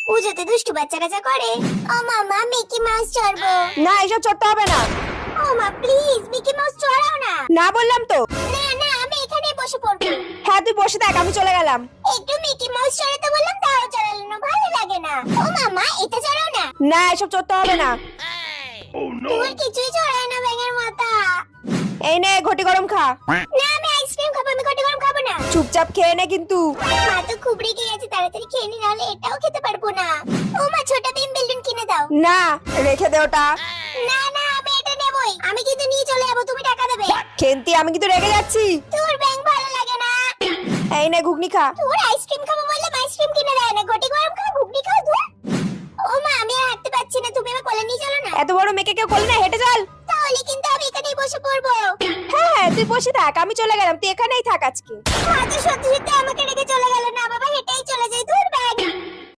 পুজোতে দুষ্টু বাচ্চারা যা করে। ও মামা মিকি মাউস চড়বো। না এসব চড়তে হবে না। ও মা প্লিজ মিকি মাউস চড়াও না। না বললাম তো। না না আমি এখানেই বসে পড়বো। হ্যাঁ তুই বসে থাক, আমি চলে গেলাম। একটু মিকি মাউস চড়াতে বললাম তাও চড়ালো না, ভালো লাগে না। ও মামা এটা চড়াও না। না এসব চড়তে হবে না। তোর কিছুই চড়ায় না ব্যাঙের মাথা। এই নে ঘটি গরম খা। না আমি আইসক্রিম খাবো, আমি ঘটি গরম খাবো না। চুপচাপ খেয়ে নে কিন্তু। মা তো খুব রেগে গেছে, তাড়াতাড়ি খেয়ে নি নাহলে এটাও খেতে পারবো না। ও মা ছোট বিম বেলুন কিনে দাও। না রেখে দে ওটা। না না আমি এটা নেবই, আমি কিন্তু নিয়ে চলে যাবো, তুমি টাকা দেবে। খেন্তি আমি কিন্তু রেগে যাচ্ছি। তোর ব্যাঙ ভালো লাগে না। এই নে ঘুগনি খা। তোর আইসক্রিম খাবো বললাম, আইসক্রিম কিনে দেয় না, ঘটি গরম খা, ঘুগনি খাও তুই। ও মা আমি আর হাঁটতে পারছি না, তুমি আমার কোলে নিয়ে চলো না। এত বড় মেয়েকে কেউ কোলে না, হেঁটে চল। তাহলে কিন্তু আমি এখানেই বসে পড়বো। হ্যাঁ তুই বসে থাক, আমি চলে গেলাম, তুই এখানেই থাক আজকে। মা তো সত্যি সত্যি আমাকে রেখে চলে গেল না,